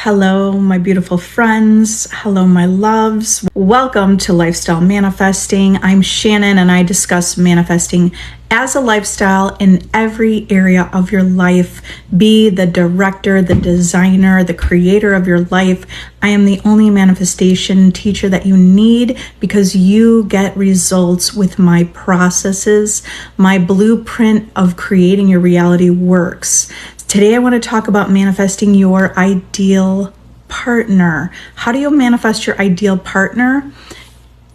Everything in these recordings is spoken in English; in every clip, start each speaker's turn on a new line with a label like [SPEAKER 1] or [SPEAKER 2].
[SPEAKER 1] Hello, my beautiful friends. Hello, my loves. Welcome to Lifestyle Manifesting. I'm Shannon and I discuss manifesting as a lifestyle in every area of your life. Be the director, the designer, the creator of your life. I am the only manifestation teacher that you need because you get results with my processes. My blueprint of creating your reality works. Today, I want to talk about manifesting your ideal partner. How do you manifest your ideal partner?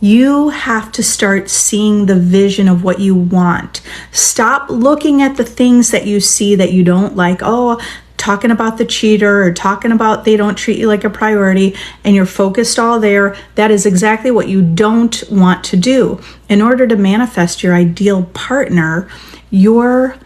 [SPEAKER 1] You have to start seeing the vision of what you want. Stop looking at the things that you see that you don't like. Oh, talking about the cheater or talking about they don't treat you like a priority and you're focused all there. That is exactly what you don't want to do. In order to manifest your ideal partner, you're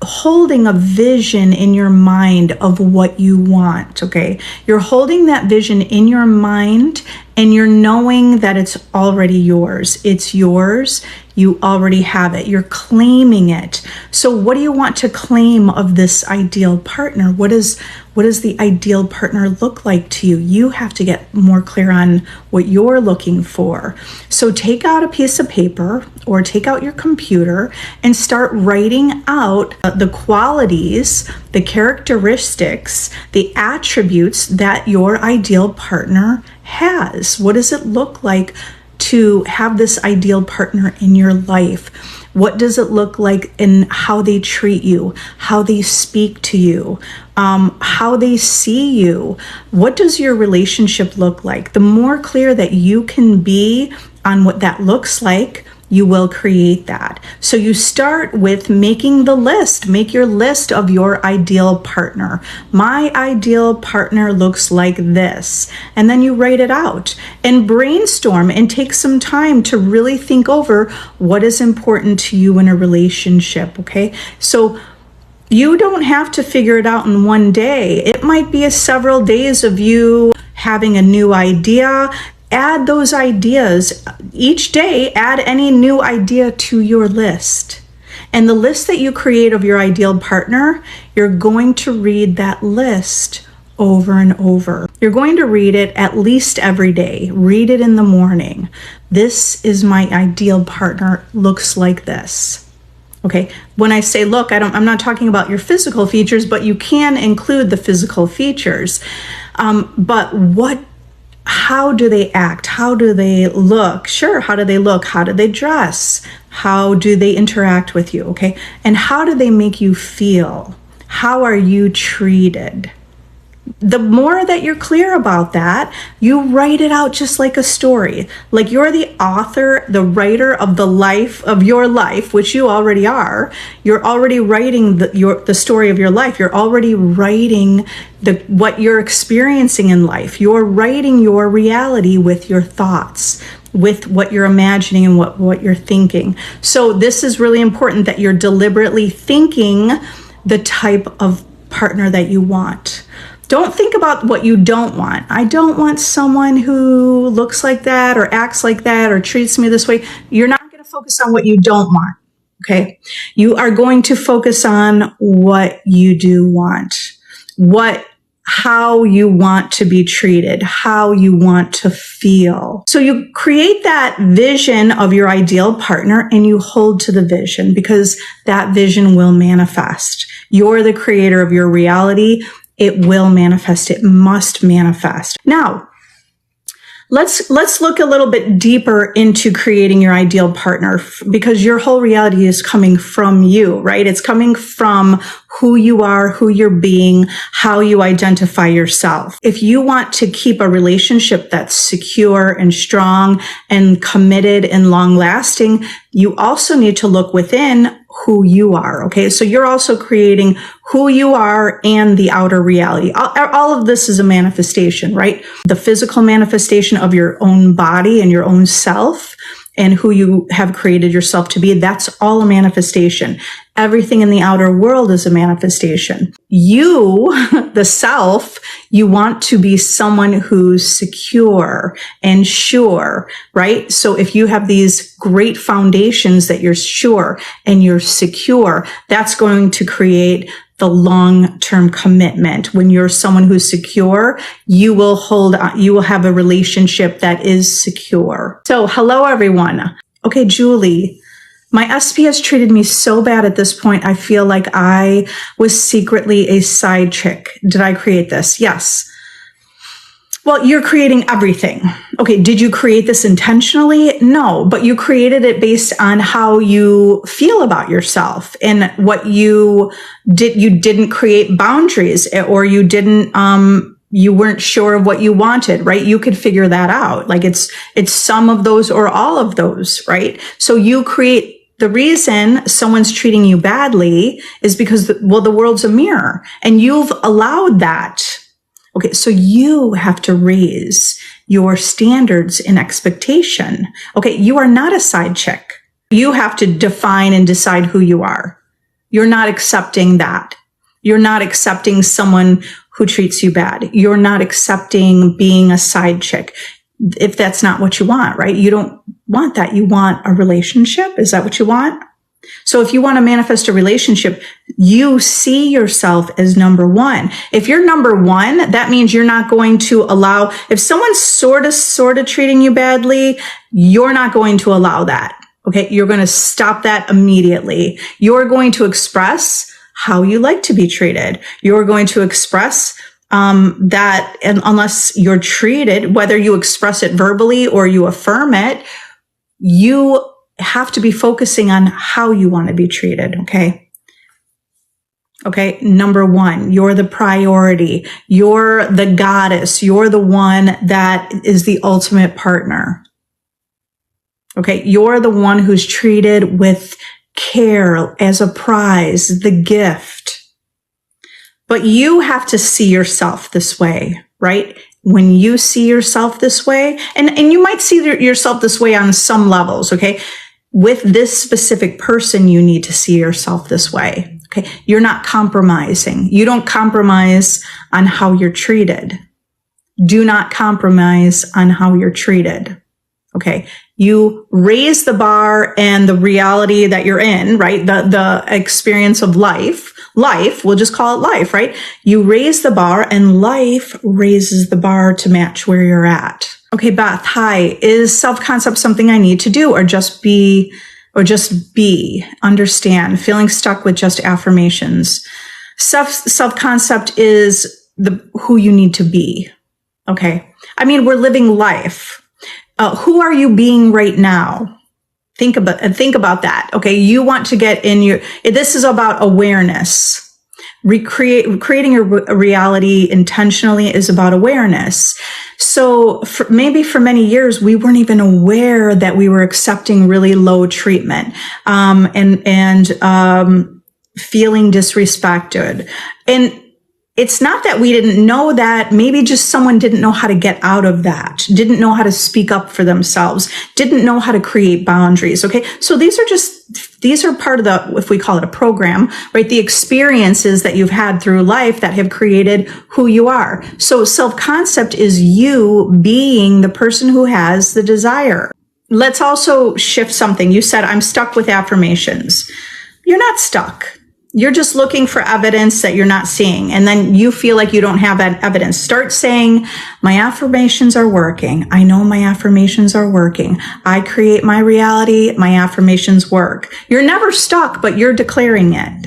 [SPEAKER 1] holding a vision in your mind of what you want, okay? You're holding that vision in your mind and you're knowing that it's already yours. It's yours. You already have it. You're claiming it. So what do you want to claim of this ideal partner? What does the ideal partner look like to you? You have to get more clear on what you're looking for. So take out a piece of paper or take out your computer and start writing out the qualities, the characteristics, the attributes that your ideal partner has. What does it look like to have this ideal partner in your life? What does it look like in how they treat you, how they speak to you, how they see you? What does your relationship look like? The more clear that you can be on what that looks like, you will create that. So you start with making the list. Make your list of your ideal partner. My ideal partner looks like this. And then you write it out and brainstorm and take some time to really think over what is important to you in a relationship, okay? So you don't have to figure it out in one day. It might be several days of you having a new idea. Add those ideas each day. Add any new idea to your list. And the list that you create of your ideal partner, you're going to read that list over and over. You're going to read it at least every day. Read it in the morning. This is my ideal partner, looks like this. Okay, when I say look, I'm not talking about your physical features, but you can include the physical features. How do they act? How do they look? Sure, how do they look? How do they dress? How do they interact with you? Okay, and how do they make you feel? How are you treated? The more that you're clear about that, you write it out just like a story. Like you're the author, the writer of the life of your life, which you already are. You're already writing the story of your life. You're already writing what you're experiencing in life. You're writing your reality with your thoughts, with what you're imagining and what you're thinking. So this is really important that you're deliberately thinking the type of partner that you want. Don't think about what you don't want. I don't want someone who looks like that or acts like that or treats me this way. You're not going to focus on what you don't want, okay? You are going to focus on what you do want, how you want to be treated, how you want to feel. So you create that vision of your ideal partner and you hold to the vision because that vision will manifest. You're the creator of your reality. It will manifest. It must manifest. Now, let's look a little bit deeper into creating your ideal partner because your whole reality is coming from you, right? It's coming from who you are, who you're being, how you identify yourself. If you want to keep a relationship that's secure and strong and committed and long lasting, you also need to look within who you are. Okay. So you're also creating who you are and the outer reality. All of this is a manifestation, right? The physical manifestation of your own body and your own self and who you have created yourself to be. That's all a manifestation. Everything in the outer world is a manifestation. You, the self, you want to be someone who's secure and sure, right? So if you have these great foundations that you're sure and you're secure, that's going to create the long-term commitment. When you're someone who's secure, you will have a relationship that is secure. So hello, everyone. Okay, Julie, my SP has treated me so bad at this point. I feel like I was secretly a side chick. Did I create this? Yes. Well, you're creating everything. Okay, did you create this intentionally? No, but you created it based on how you feel about yourself and what you did. You didn't create boundaries, or you didn't, you weren't sure of what you wanted, right? You could figure that out. Like it's some of those or all of those, right? So you create. The reason someone's treating you badly is because, the world's a mirror and you've allowed that. Okay, so you have to raise your standards and expectation. Okay, you are not a side chick. You have to define and decide who you are. You're not accepting that. You're not accepting someone who treats you bad. You're not accepting being a side chick. If that's not what you want, right? You don't want that. You want a relationship. Is that what you want? So if you want to manifest a relationship, you see yourself as number one. If you're number one, that means you're not going to allow, if someone's sort of treating you badly, you're not going to allow that. Okay. You're going to stop that immediately. You're going to express how you like to be treated. You're going to express that, and unless you're treated, whether you express it verbally or you affirm it, you have to be focusing on how you want to be treated. Okay. Okay. Number one, you're the priority. You're the goddess. You're the one that is the ultimate partner. Okay. You're the one who's treated with care as a prize, the gift. But you have to see yourself this way, right? When you see yourself this way, and you might see yourself this way on some levels, okay? With this specific person, you need to see yourself this way, okay? You're not compromising. You don't compromise on how you're treated. Do not compromise on how you're treated, okay? You raise the bar and the reality that you're in, right? The experience of life, we'll just call it life, right? You raise the bar and life raises the bar to match where you're at. Okay, Beth, hi. Is self-concept something I need to do or just be, understand, feeling stuck with just affirmations? Self-concept is who you need to be. Okay. I mean, we're living life. Who are you being right now? Think about that. Okay. You want to get in this is about awareness. Creating a reality intentionally is about awareness. So maybe for many years, we weren't even aware that we were accepting really low treatment, and feeling disrespected. And it's not that we didn't know that. Maybe just someone didn't know how to get out of that, didn't know how to speak up for themselves, didn't know how to create boundaries. Okay. So these are part of if we call it a program, right? The experiences that you've had through life that have created who you are. So self-concept is you being the person who has the desire. Let's also shift something. You said, I'm stuck with affirmations. You're not stuck. You're just looking for evidence that you're not seeing. And then you feel like you don't have that evidence. Start saying, my affirmations are working. I know my affirmations are working. I create my reality. My affirmations work. You're never stuck, but you're declaring it.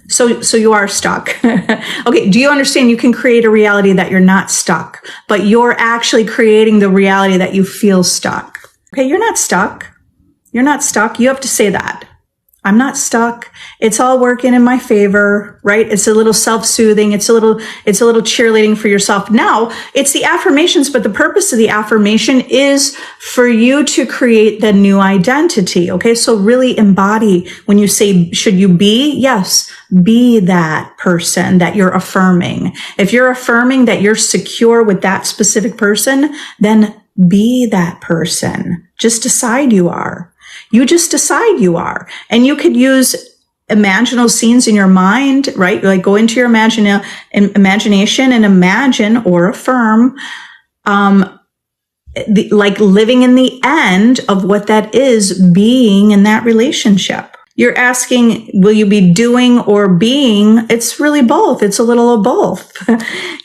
[SPEAKER 1] So you are stuck. Okay. Do you understand? You can create a reality that you're not stuck, but you're actually creating the reality that you feel stuck. Okay. You're not stuck. You're not stuck. You have to say that. I'm not stuck. It's all working in my favor, right? It's a little self-soothing. It's a little cheerleading for yourself. Now, it's the affirmations, but the purpose of the affirmation is for you to create the new identity. Okay. So really embody when you say, should you be? Yes. Be that person that you're affirming. If you're affirming that you're secure with that specific person, then be that person. Just decide you are. You just decide you are. And you could use imaginal scenes in your mind, right? Like go into your imagination and imagine or affirm, like living in the end of what that is, being in that relationship. You're asking, will you be doing or being? It's really both. It's a little of both.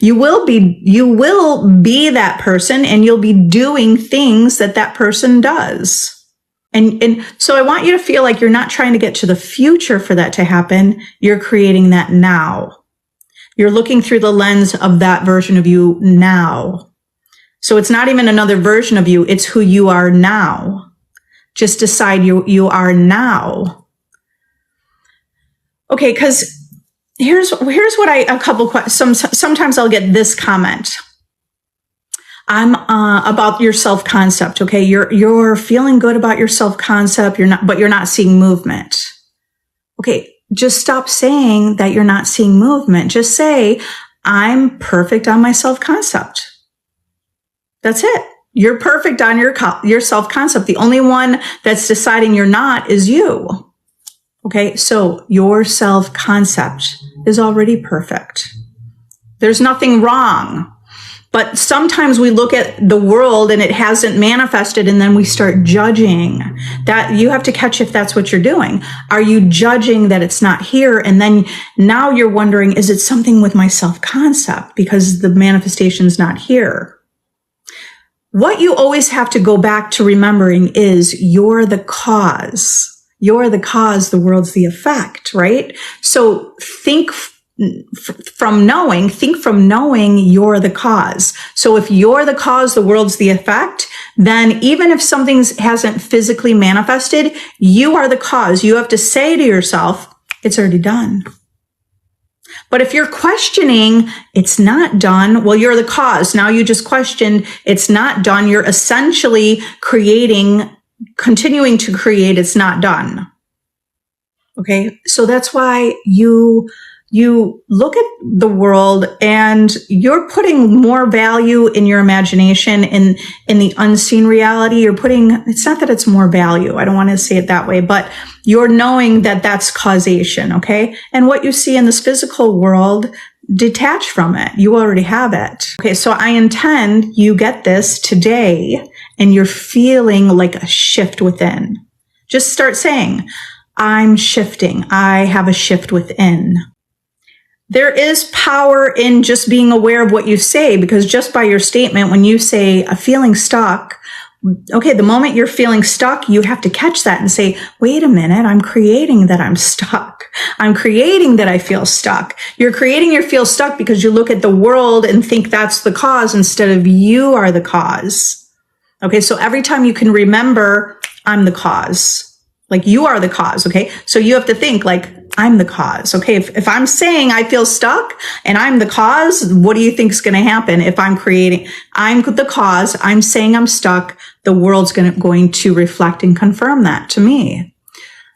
[SPEAKER 1] You will be that person, and you'll be doing things that person does. And so I want you to feel like you're not trying to get to the future for that to happen. You're creating that now. You're looking through the lens of that version of you now. So it's not even another version of you. It's who you are now. Just decide you are now. Okay, because here's what sometimes I'll get this comment. I'm about your self-concept. Okay, you're feeling good about your self-concept. But you're not seeing movement. Okay, just stop saying that you're not seeing movement. Just say, I'm perfect on my self-concept. That's it. You're perfect on your self-concept. The only one that's deciding you're not is you. Okay, so your self-concept is already perfect. There's nothing wrong. But sometimes we look at the world and it hasn't manifested, and then we start judging. That you have to catch if that's what you're doing. Are you judging that it's not here? And then now you're wondering, is it something with my self-concept because the manifestation's not here? What you always have to go back to remembering is you're the cause. You're the cause, the world's the effect, right? So think from knowing you're the cause. So if you're the cause, the world's the effect, then even if something hasn't physically manifested, you are the cause. You have to say to yourself, it's already done. But if you're questioning, it's not done, well, you're the cause. Now you just questioned, it's not done. You're essentially continuing to create, it's not done. Okay, so that's why you look at the world and you're putting more value in your imagination in the unseen reality. It's not that it's more value. I don't want to say it that way, but you're knowing that that's causation. Okay. And what you see in this physical world, detach from it. You already have it. Okay. So I intend you get this today and you're feeling like a shift within. Just start saying, I'm shifting. I have a shift within. There is power in just being aware of what you say, because just by your statement, when you say a feeling stuck, okay, the moment you're feeling stuck, you have to catch that and say, wait a minute, I'm creating that I'm stuck. I'm creating that I feel stuck. You're creating your feel stuck because you look at the world and think that's the cause instead of you are the cause. Okay, so every time you can remember, I'm the cause. Like you are the cause, okay? So you have to think like, I'm the cause. Okay, if I'm saying I feel stuck and I'm the cause, what do you think is going to happen if I'm the cause, I'm saying I'm stuck, the world's going to reflect and confirm that to me.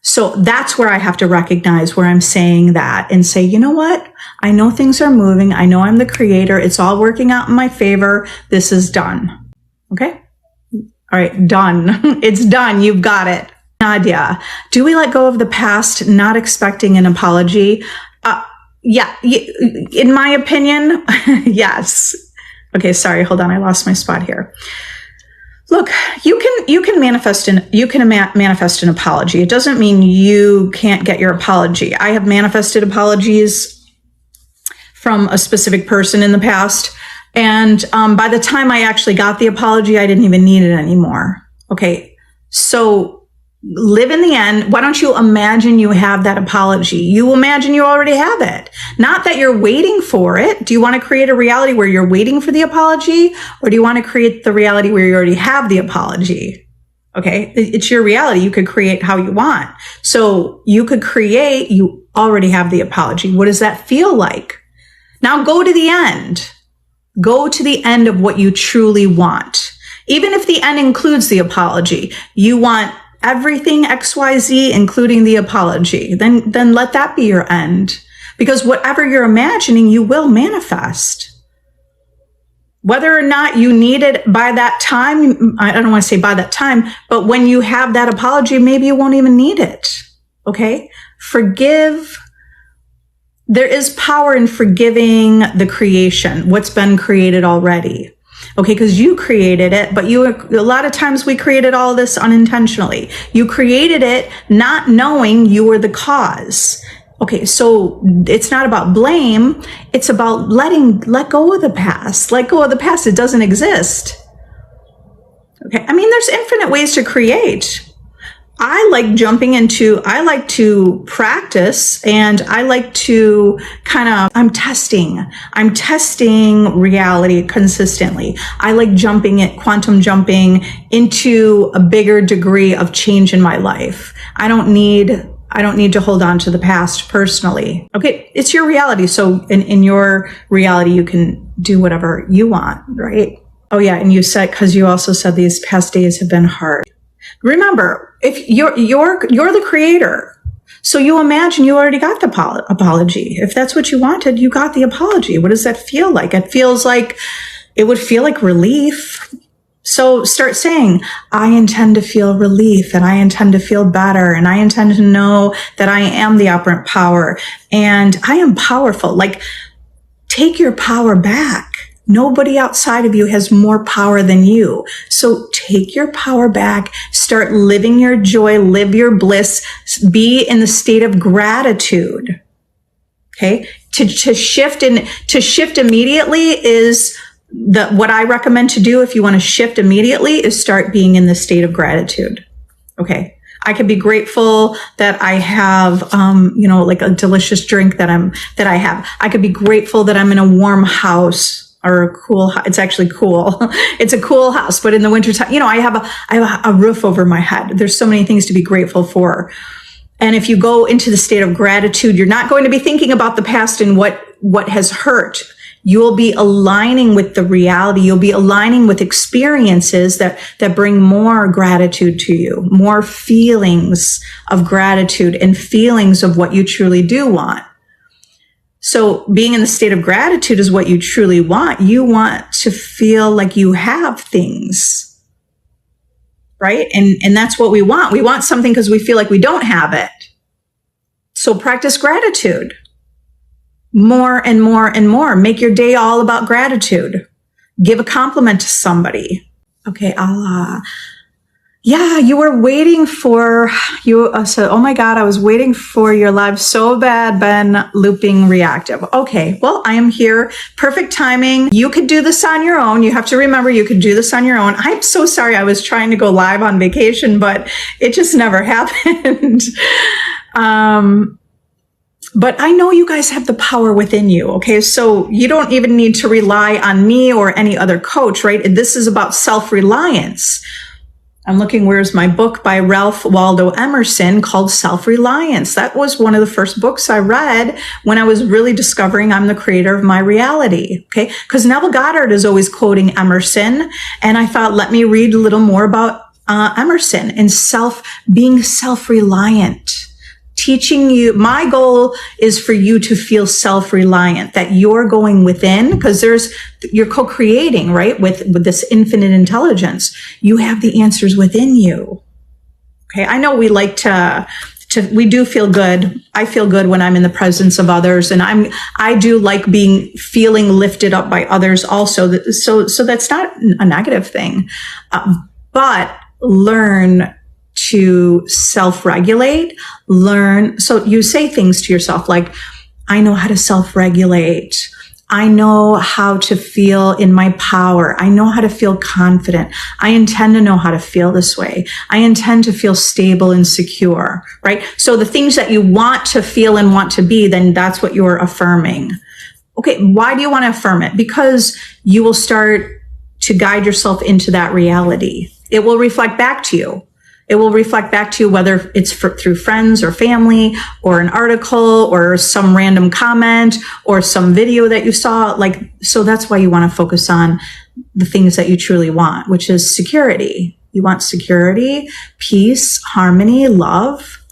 [SPEAKER 1] So that's where I have to recognize where I'm saying that and say, you know what? I know things are moving. I know I'm the creator. It's all working out in my favor. This is done. Okay? All right, done. It's done. You've got it. Nadia, do we let go of the past, not expecting an apology? Yeah, in my opinion, yes. Okay, sorry, hold on, I lost my spot here. Look, you can manifest an apology. It doesn't mean you can't get your apology. I have manifested apologies from a specific person in the past, and by the time I actually got the apology, I didn't even need it anymore. Okay, so live in the end. Why don't you imagine you have that apology? You imagine you already have it. Not that you're waiting for it. Do you want to create a reality where you're waiting for the apology? Or do you want to create the reality where you already have the apology? Okay, it's your reality. You could create how you want. So you could create, you already have the apology. What does that feel like? Now go to the end. Go to the end of what you truly want. Even if the end includes the apology, you want everything XYZ, including the apology, then let that be your end. Because whatever you're imagining, you will manifest. Whether or not you need it by that time, I don't want to say by that time, but when you have that apology, maybe you won't even need it. Okay? Forgive. There is power in forgiving the creation, what's been created already. Okay, because you created it, but a lot of times we created all this unintentionally. You created it not knowing you were the cause. Okay, so it's not about blame. It's about let go of the past. Let go of the past. It doesn't exist. Okay, I mean, there's infinite ways to create. I like to practice, and I like to I'm testing reality consistently. I like quantum jumping into a bigger degree of change in my life. I don't need to hold on to the past personally. Okay, it's your reality. So in your reality, you can do whatever you want, right? Oh yeah, and because you also said these past days have been hard. Remember, if you're the creator, so you imagine you already got the apology. If that's what you wanted, you got the apology. What does that feel like? It would feel like relief. So start saying, I intend to feel relief, and I intend to feel better, and I intend to know that I am the operant power, and I am powerful. Like, take your power back. Nobody outside of you has more power than you. So take your power back, start living your joy, live your bliss, be in the state of gratitude. Okay. To shift immediately is what I recommend to do. If you want to shift immediately, is start being in the state of gratitude. Okay. I could be grateful that I have, like a delicious drink that I have. I could be grateful that I'm in a warm house. Or it's actually cool. It's a cool house, but in the wintertime, I have a roof over my head. There's so many things to be grateful for. And if you go into the state of gratitude, you're not going to be thinking about the past and what has hurt. You'll be aligning with the reality. You'll be aligning with experiences that bring more gratitude to you, more feelings of gratitude and feelings of what you truly do want. So being in the state of gratitude is what you truly want. You want to feel like you have things, right? And that's what we want. We want something because we feel like we don't have it. So practice gratitude more and more and more. Make your day all about gratitude. Give a compliment to somebody. Okay, yeah, you were waiting for oh my God, I was waiting for your live so bad, been looping reactive. Okay, well, I am here. Perfect timing. You could do this on your own. You have to remember you could do this on your own. I'm so sorry. I was trying to go live on vacation, but it just never happened. But I know you guys have the power within you. Okay, so you don't even need to rely on me or any other coach, right? This is about self-reliance. I'm looking, where's my book by Ralph Waldo Emerson called Self-Reliance. That was one of the first books I read when I was really discovering I'm the creator of my reality. Okay. Because Neville Goddard is always quoting Emerson. And I thought, let me read a little more about Emerson and being self-reliant. Teaching you, my goal is for you to feel self-reliant, that you're going within, because you're co-creating, right? With this infinite intelligence. You have the answers within you. Okay. I know we like we do feel good. I feel good when I'm in the presence of others, and I do like feeling lifted up by others also. So that's not a negative thing. But learn to self-regulate, so you say things to yourself like, I know how to self-regulate. I know how to feel in my power. I know how to feel confident. I intend to know how to feel this way. I intend to feel stable and secure, right? So the things that you want to feel and want to be, then that's what you're affirming. Okay, why do you want to affirm it? Because you will start to guide yourself into that reality. It will reflect back to you. It will reflect back to you, whether it's through friends or family or an article or some random comment or some video that you saw. So that's why you want to focus on the things that you truly want, which is security. You want security, peace, harmony, love.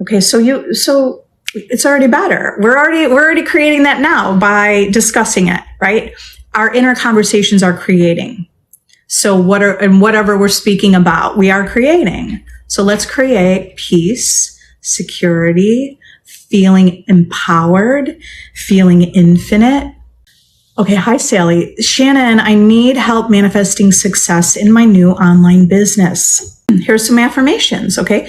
[SPEAKER 1] Okay. So it's already better. We're already creating that now by discussing it, right? Our inner conversations are creating. So whatever we're speaking about, we are creating. So let's create peace, security, feeling empowered, feeling infinite. Okay, hi Sally. Shannon, I need help manifesting success in my new online business. Here's some affirmations, okay?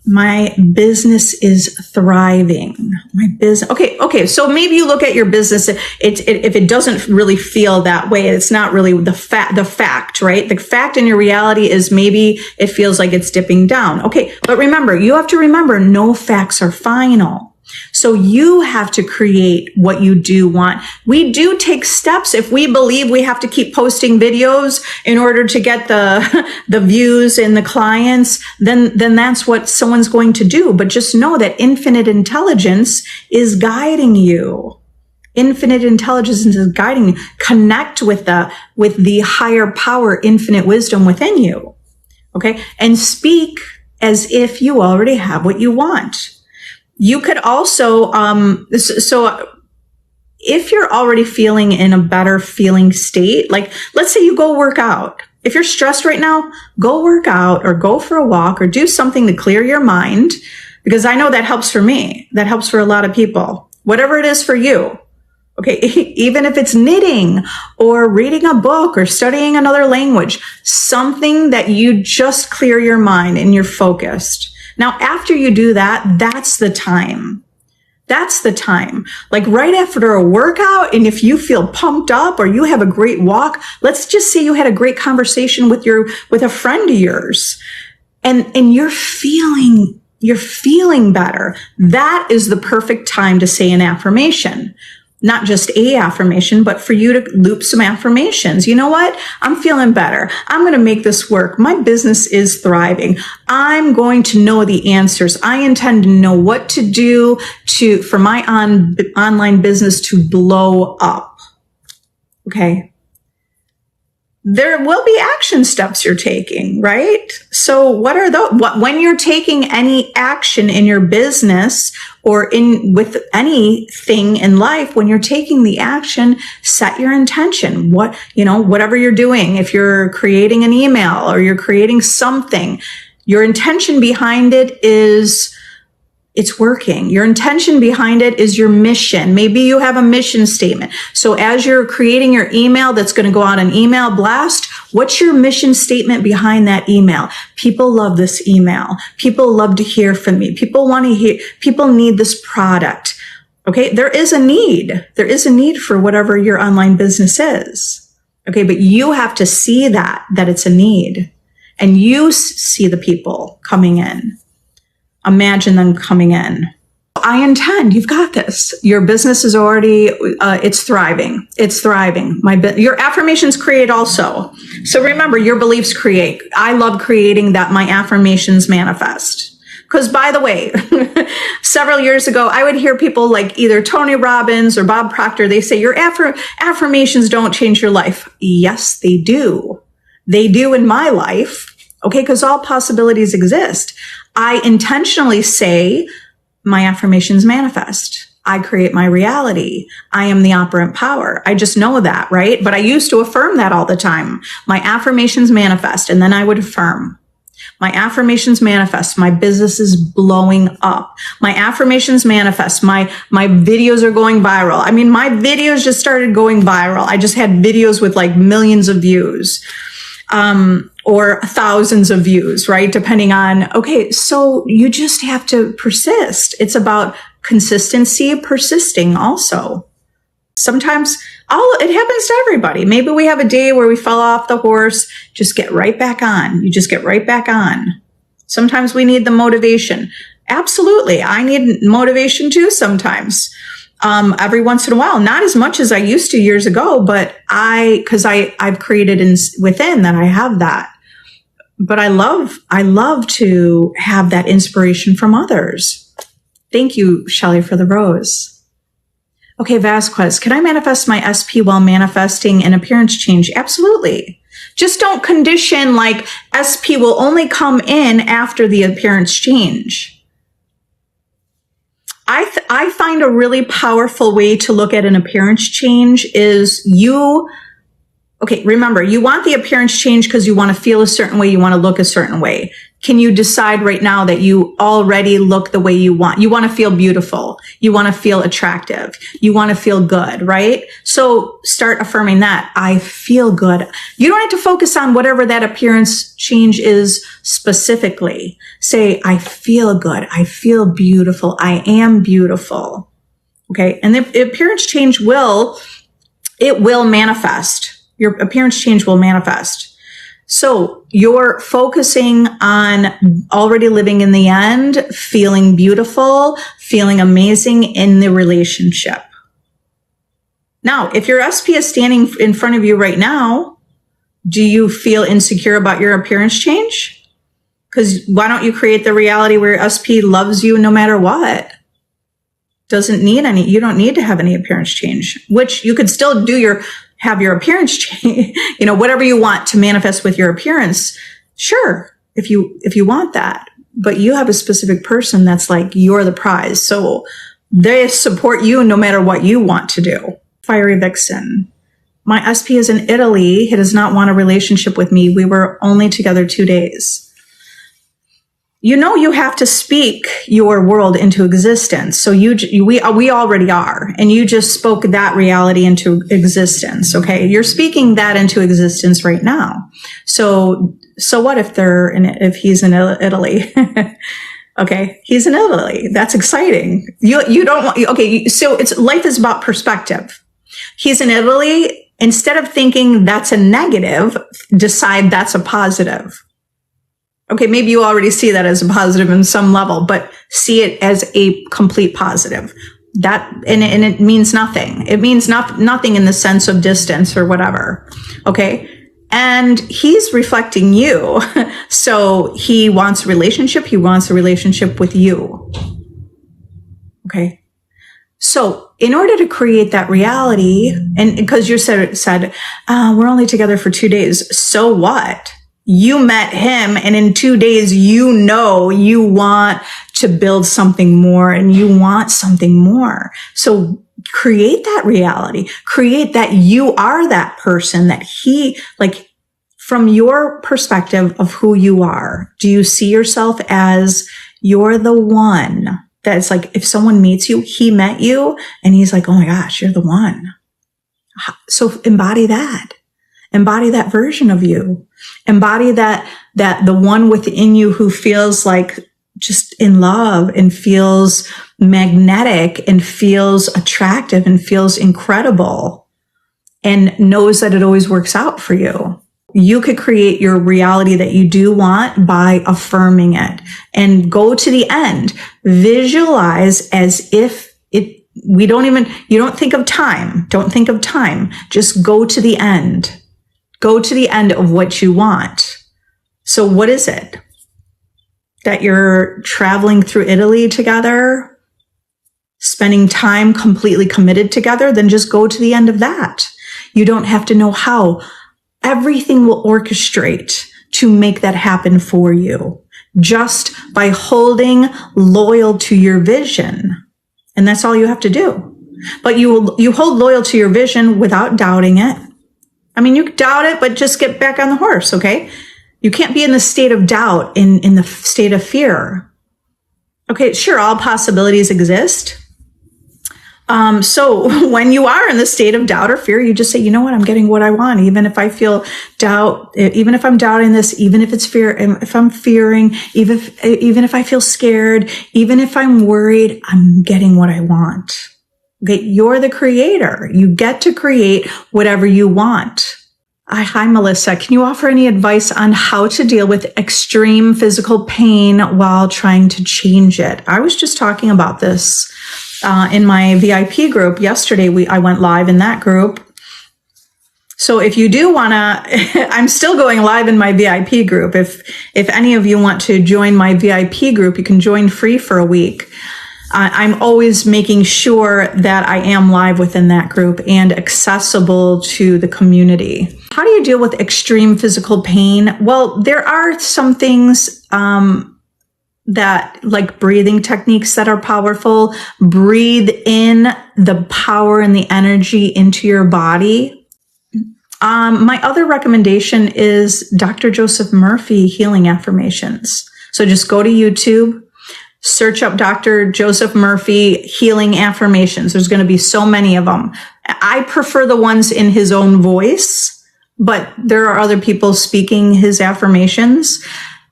[SPEAKER 1] My business is thriving. My business. Okay. So maybe you look at your business. If it doesn't really feel that way, it's not really the fact, right? The fact in your reality is maybe it feels like it's dipping down. Okay. But remember, you have to remember no facts are final. So you have to create what you do want. We do take steps. If we believe we have to keep posting videos in order to get the views and the clients, then that's what someone's going to do. But just know that infinite intelligence is guiding you. Infinite intelligence is guiding you. Connect with the higher power, infinite wisdom within you. Okay. And speak as if you already have what you want. You could also, so if you're already feeling in a better feeling state, like let's say you go work out. If you're stressed right now, go work out or go for a walk or do something to clear your mind, because I know that helps for me. That helps for a lot of people. Whatever it is for you. Okay. Even if it's knitting or reading a book or studying another language, something that you just clear your mind and you're focused. Now, after you do that, that's the time. That's the time. Like right after a workout, and if you feel pumped up or you have a great walk, let's just say you had a great conversation with a friend of yours, and you're feeling better. That is the perfect time to say an affirmation. Not just a affirmation, but for you to loop some affirmations. You know what? I'm feeling better. I'm going to make this work. My business is thriving. I'm going to know the answers. I intend to know what to do for my online business to blow up. Okay. There will be action steps you're taking, right? So what are those? When you're taking any action in your business or with anything in life, when you're taking the action, set your intention. Whatever you're doing, if you're creating an email or you're creating something, your intention behind it is it's working. Your intention behind it is your mission. Maybe you have a mission statement. So as you're creating your email that's going to go out an email blast, what's your mission statement behind that email? People love this email. People love to hear from me. People need this product. Okay. There is a need. There is a need for whatever your online business is. Okay. But you have to see that it's a need, and you see the people coming in. Imagine them coming in. I intend, you've got this. Your business is already, it's thriving. It's thriving. Your affirmations create also. So remember, your beliefs create. I love creating that my affirmations manifest. Because by the way, several years ago, I would hear people like either Tony Robbins or Bob Proctor, they say your affirmations don't change your life. Yes, they do. They do in my life. Okay, because all possibilities exist. I intentionally say my affirmations manifest. I create my reality. I am the operant power. I just know that, right? But I used to affirm that all the time. My affirmations manifest, and then I would affirm. My affirmations manifest. My business is blowing up. My affirmations manifest. My videos are going viral. I mean, my videos just started going viral. I just had videos with like millions of views. Or thousands of views, right? Depending on, okay, so you just have to persist. It's about consistency, persisting also. Sometimes it happens to everybody. Maybe we have a day where we fell off the horse, just get right back on. You just get right back on. Sometimes we need the motivation. Absolutely. I need motivation too sometimes. Every once in a while, not as much as I used to years ago, but because I've created within that I have that. But I love to have that inspiration from others. Thank you, Shelley, for the rose. Okay, Vasquez, can I manifest my SP while manifesting an appearance change? Absolutely. Just don't condition like SP will only come in after the appearance change. I find a really powerful way to look at an appearance change is you Okay, remember, you want the appearance change because you want to feel a certain way, you want to look a certain way. Can you decide right now that you already look the way you want? You want to feel beautiful. You want to feel attractive. You want to feel good, right? So start affirming that. I feel good. You don't have to focus on whatever that appearance change is specifically. Say, I feel good. I feel beautiful. I am beautiful. Okay. And the appearance change will manifest. Your appearance change will manifest. So you're focusing on already living in the end, feeling beautiful, feeling amazing in the relationship. Now, if your SP is standing in front of you right now, do you feel insecure about your appearance change? Because why don't you create the reality where SP loves you no matter what? You don't need to have any appearance change, which you could still have your appearance change, whatever you want to manifest with your appearance. Sure. If you want that, but you have a specific person that's like, you're the prize. So they support you no matter what you want to do. Fiery Vixen. My SP is in Italy. He does not want a relationship with me. We were only together 2 days. You have to speak your world into existence. So we already are, and you just spoke that reality into existence. Okay. You're speaking that into existence right now. So what if he's in Italy? Okay. He's in Italy. That's exciting. You don't want, okay. So life is about perspective. He's in Italy. Instead of thinking that's a negative, decide that's a positive. Okay, maybe you already see that as a positive in some level, but see it as a complete positive. And it means nothing. It means nothing in the sense of distance or whatever. Okay. And he's reflecting you. So he wants a relationship. He wants a relationship with you. Okay. So in order to create that reality, and because you said, we're only together for 2 days. So what? You met him, and in 2 days, you want to build something more, and you want something more. So create that reality. Create that you are that person that from your perspective of who you are. Do you see yourself as you're the one? That's like, if someone meets you, he met you, and he's like, oh my gosh, you're the one. So embody that. Embody that version of you. Embody that the one within you who feels like just in love and feels magnetic and feels attractive and feels incredible and knows that it always works out for you. You could create your reality that you do want by affirming it, and go to the end. Visualize as if you don't think of time. Don't think of time. Just go to the end. Go to the end of what you want. So what is it? That you're traveling through Italy together, spending time completely committed together? Then just go to the end of that. You don't have to know how. Everything will orchestrate to make that happen for you, just by holding loyal to your vision. And that's all you have to do. But you hold loyal to your vision without doubting it. I mean, you doubt it, but just get back on the horse, okay? You can't be in the state of doubt, in the state of fear. Okay, sure, all possibilities exist. So when you are in the state of doubt or fear, you just say, you know what, I'm getting what I want. Even if I feel doubt, even if I'm doubting this, even if it's fear, if I'm fearing, even if I feel scared, even if I'm worried, I'm getting what I want. Okay, you're the creator. You get to create whatever you want. Hi, Melissa. Can you offer any advice on how to deal with extreme physical pain while trying to change it? I was just talking about this in my VIP group yesterday. I went live in that group. So if you do want to, I'm still going live in my VIP group. If any of you want to join my VIP group, you can join free for a week. I'm always making sure that I am live within that group and accessible to the community. How do you deal with extreme physical pain? Well, there are some things that, like breathing techniques that are powerful. Breathe in the power and the energy into your body. My other recommendation is Dr. Joseph Murphy Healing Affirmations. So just go to YouTube, search up Dr. Joseph Murphy Healing Affirmations. There's going to be so many of them. I prefer the ones in his own voice, but there are other people speaking his affirmations,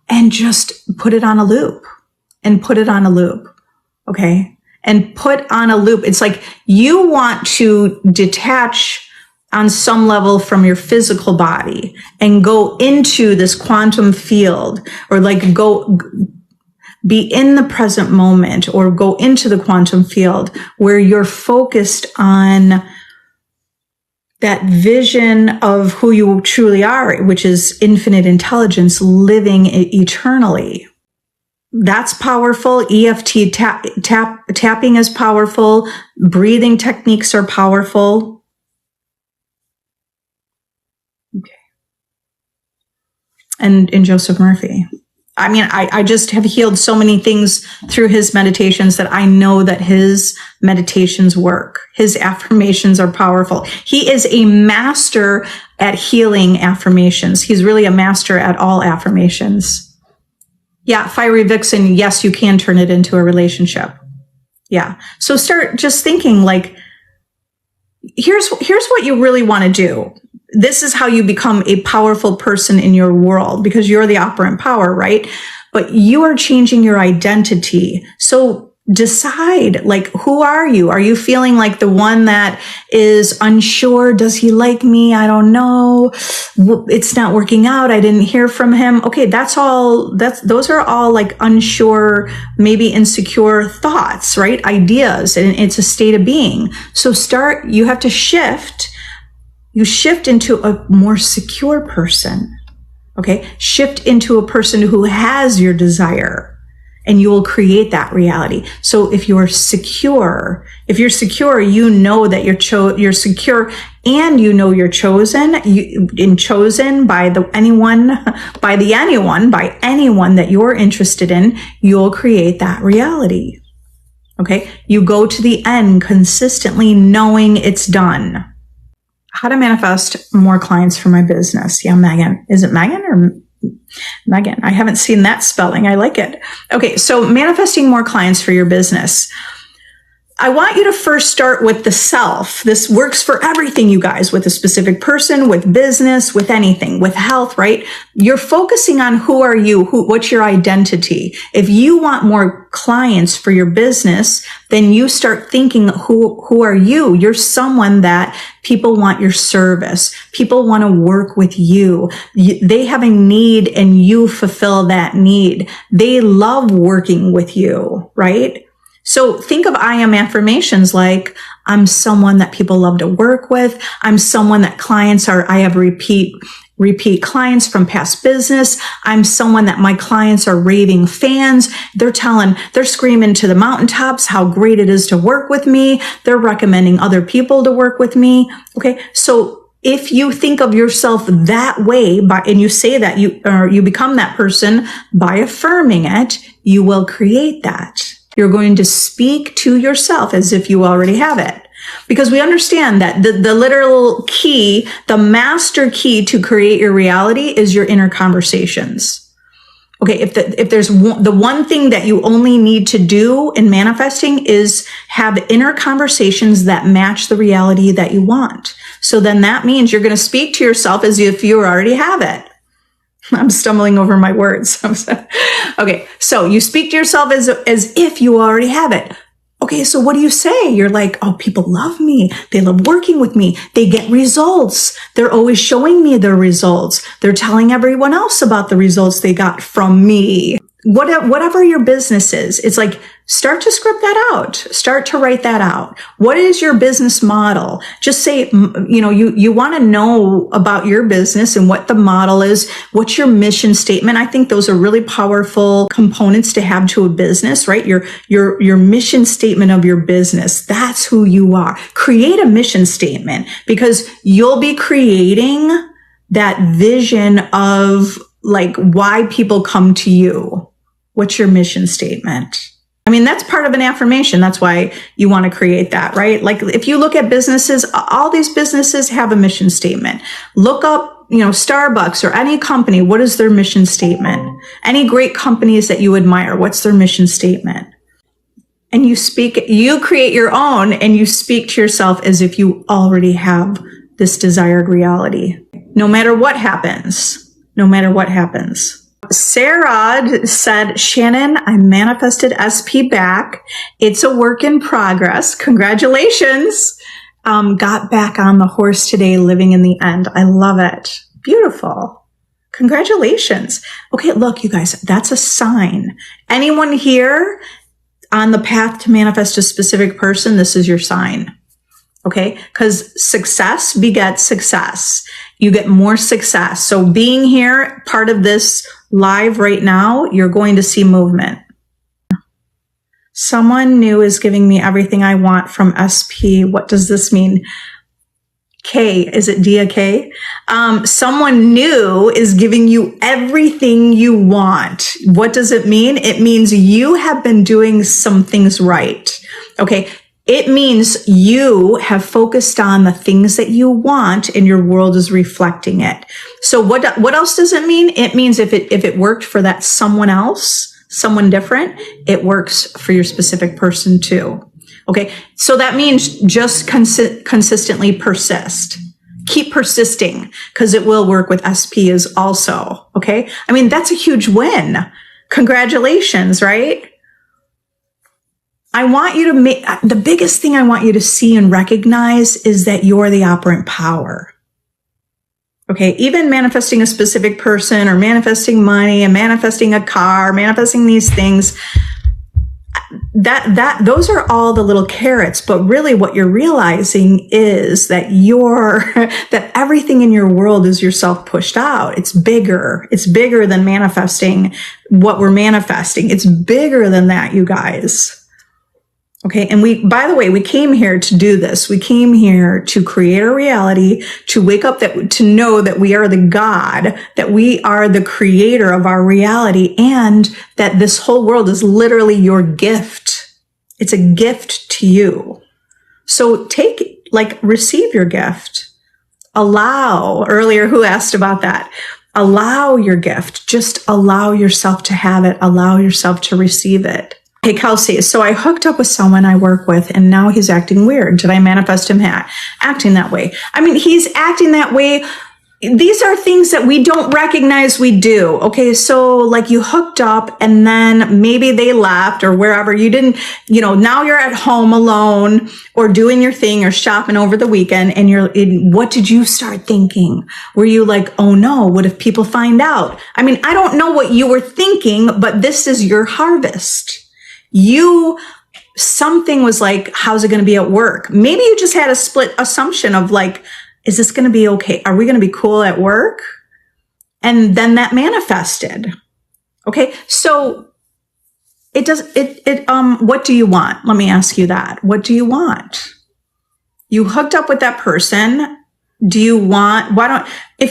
[SPEAKER 1] and just put it on a loop and put it on a loop. Okay. And put on a loop. It's like you want to detach on some level from your physical body and go into this quantum field, or like go be in the present moment, or go into the quantum field where you're focused on that vision of who you truly are, which is infinite intelligence living eternally. That's powerful. EFT tapping is powerful. Breathing techniques are powerful. Okay. And Joseph Murphy. I mean, I just have healed so many things through his meditations that I know that his meditations work. His affirmations are powerful. He is a master at healing affirmations. He's really a master at all affirmations. Yeah, Fiery Vixen, yes, you can turn it into a relationship. Yeah. So start just thinking like, here's what you really want to do. This is how you become a powerful person in your world, because you're the operant power, right? But you are changing your identity. So decide, like, who are you? Are you feeling like the one that is unsure? Does he like me? I don't know. It's not working out. I didn't hear from him. Okay. Those are all like unsure, maybe insecure thoughts, right? Ideas. And it's a state of being. So you have to shift. You shift into a more secure person. Okay. Shift into a person who has your desire, and you will create that reality. So if you're secure, you know that you're secure, and you know you're chosen, chosen by anyone that you're interested in, you'll create that reality. Okay. You go to the end consistently knowing it's done. How to manifest more clients for my business. Yeah, Megan. Is it Megan or Megan? I haven't seen that spelling. I like it. Okay, so manifesting more clients for your business. I want you to first start with the self. This works for everything, you guys, with a specific person, with business, with anything, with health, right? You're focusing on who are you, what's your identity. If you want more clients for your business, then you start thinking, who are you? You're someone that people want your service. People want to work with you. They have a need and you fulfill that need. They love working with you, right? So think of I am affirmations like, I'm someone that people love to work with. I'm someone that I have repeat clients from past business. I'm someone that my clients are raving fans. They're screaming to the mountaintops how great it is to work with me. They're recommending other people to work with me. Okay. So if you think of yourself that way, and you say that you become that person by affirming it, you will create that. You're going to speak to yourself as if you already have it. Because we understand that the literal key, the master key to create your reality is your inner conversations. Okay, if there's the one thing that you only need to do in manifesting is have inner conversations that match the reality that you want. So then that means you're going to speak to yourself as if you already have it. I'm stumbling over my words. Okay, so you speak to yourself as if you already have it. Okay, so what do you say? You're like, oh, people love me. They love working with me. They get results. They're always showing me their results. They're telling everyone else about the results they got from me. Whatever your business is, it's like, start to script that out. Start to write that out. What is your business model? Just say, you want to know about your business and what the model is. What's your mission statement? I think those are really powerful components to have to a business, right? Your mission statement of your business. That's who you are. Create a mission statement, because you'll be creating that vision of like why people come to you. What's your mission statement? I mean, that's part of an affirmation. That's why you want to create that, right? Like if you look at businesses, all these businesses have a mission statement. Look up, Starbucks or any company. What is their mission statement? Any great companies that you admire, what's their mission statement? And you create your own, and you speak to yourself as if you already have this desired reality. No matter what happens, no matter what happens. Sarah said, Shannon, I manifested SP back. It's a work in progress. Congratulations. Got back on the horse today, living in the end. I love it. Beautiful. Congratulations. Okay, look, you guys, that's a sign. Anyone here on the path to manifest a specific person, this is your sign. Okay, because success begets success. You get more success. So being here, part of this live right now, you're going to see movement. Someone new is giving me everything I want from SP. What does this mean? K, is it Dia K? Someone new is giving you everything you want. What does it mean? It means you have been doing some things right. Okay. It means you have focused on the things that you want and your world is reflecting it. So what else does it mean? It means if it worked for that someone else, someone different, it works for your specific person too. Okay. So that means just consistently persist. Keep persisting because it will work with SP as also. Okay. I mean, that's a huge win. Congratulations, right? I want you to the biggest thing I want you to see and recognize is that you're the operant power. Okay. Even manifesting a specific person or manifesting money and manifesting a car, manifesting these things, those are all the little carrots. But really what you're realizing is that that everything in your world is yourself pushed out. It's bigger. It's bigger than manifesting what we're manifesting. It's bigger than that, you guys. Okay. And by the way, we came here to do this. We came here to create a reality, to wake up, to know that we are the God, that we are the creator of our reality, and that this whole world is literally your gift. It's a gift to you. So receive your gift. Earlier, who asked about that? Allow your gift. Just allow yourself to have it. Allow yourself to receive it. Hey, Kelsey, so I hooked up with someone I work with and now he's acting weird. Did I manifest him acting that way? I mean, he's acting that way. These are things that we don't recognize we do. Okay. So like you hooked up and then maybe they left or wherever you didn't, now you're at home alone or doing your thing or shopping over the weekend and what did you start thinking? Were you like, oh no, what if people find out? I mean, I don't know what you were thinking, but this is your harvest. Something was like, how's it going to be at work? Maybe you just had a split assumption of like, is this going to be okay? Are we going to be cool at work? And then that manifested. Okay. So what do you want? Let me ask you that. What do you want? You hooked up with that person. If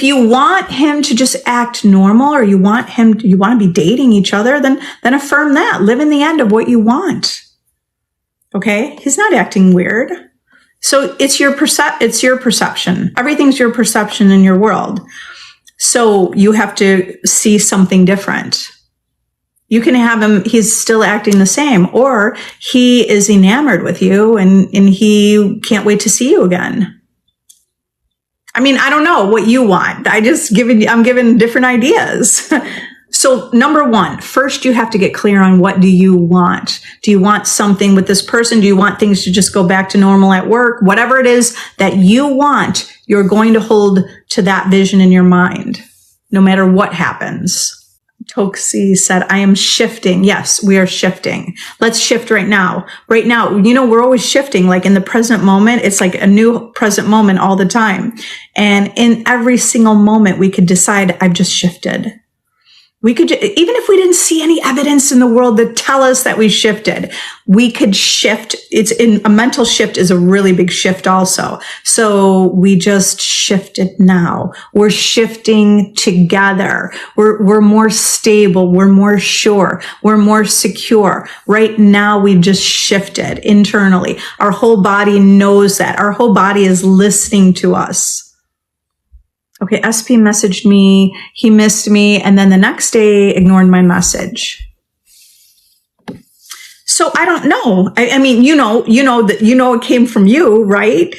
[SPEAKER 1] you want him to just act normal or you want to be dating each other, then affirm that. Live in the end of what you want. Okay. He's not acting weird. So it's your perception. Everything's your perception in your world. So you have to see something different. You can have him, he's still acting the same, or he is enamored with you and he can't wait to see you again. I mean, I don't know what you want. I'm giving different ideas. So number one, first you have to get clear on what do you want? Do you want something with this person? Do you want things to just go back to normal at work? Whatever it is that you want, you're going to hold to that vision in your mind, no matter what happens. Toxie said, I am shifting. Yes, we are shifting. Let's shift right now. Right now, we're always shifting. Like in the present moment, it's like a new present moment all the time. And in every single moment, we could decide, I've just shifted. We could, even if we didn't see any evidence in the world that tell us that we shifted, we could shift. A mental shift is a really big shift also. So we just shifted now. We're shifting together. We're more stable. We're more sure. We're more secure. Right now, we've just shifted internally. Our whole body knows that. Our whole body is listening to us. Okay, SP messaged me, he missed me, and then the next day ignored my message. So I don't know. I mean, you know it came from you, right?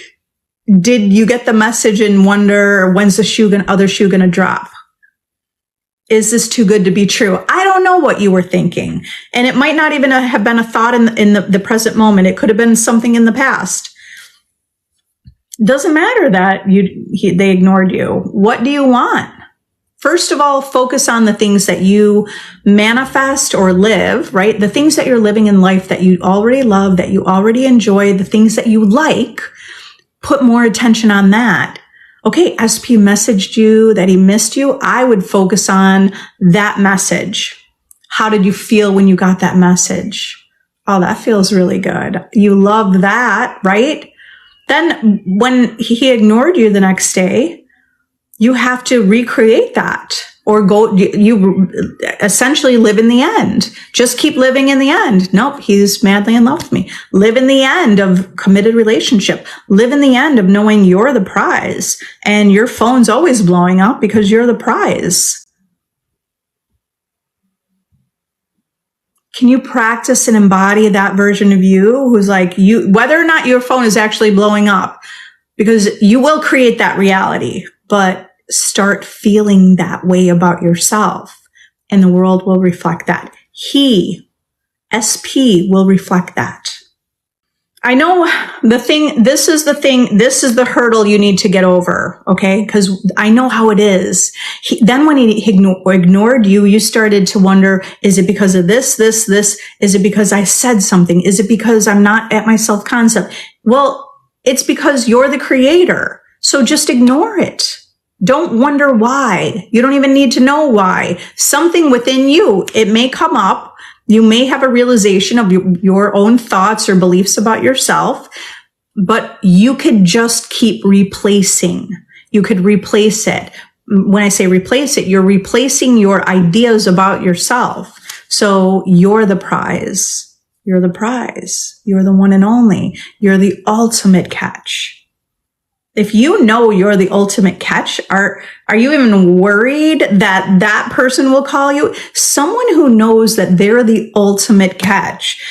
[SPEAKER 1] Did you get the message and wonder when's the other shoe gonna drop? Is this too good to be true? I don't know what you were thinking, and it might not even have been a thought in the present moment. It could have been something in the past. Doesn't matter that they ignored you. What do you want? First of all, focus on the things that you manifest or live, right? The things that you're living in life that you already love, that you already enjoy, the things that you like. Put more attention on that. Okay, SP messaged you that he missed you. I would focus on that message. How did you feel when you got that message? Oh, that feels really good. You love that, right? Then when he ignored you the next day, you have to recreate that or you essentially live in the end. Just keep living in the end. Nope, he's madly in love with me. Live in the end of committed relationship. Live in the end of knowing you're the prize and your phone's always blowing up because you're the prize. Can you practice and embody that version of you who's like you, whether or not your phone is actually blowing up, because you will create that reality, but start feeling that way about yourself and the world will reflect that. SP will reflect that. I know this is the hurdle you need to get over, okay? Because I know how it is. Then when he ignored you, you started to wonder, is it because of this? Is it because I said something? Is it because I'm not at my self-concept? Well, it's because you're the creator. So just ignore it. Don't wonder why. You don't even need to know why. Something within you, it may come up. You may have a realization of your own thoughts or beliefs about yourself, but you could just keep replacing. You could replace it. When I say replace it, you're replacing your ideas about yourself. So you're the prize. You're the prize. You're the one and only. You're the ultimate catch. If you know you're the ultimate catch, are you even worried that that person will call you? Someone who knows that they're the ultimate catch,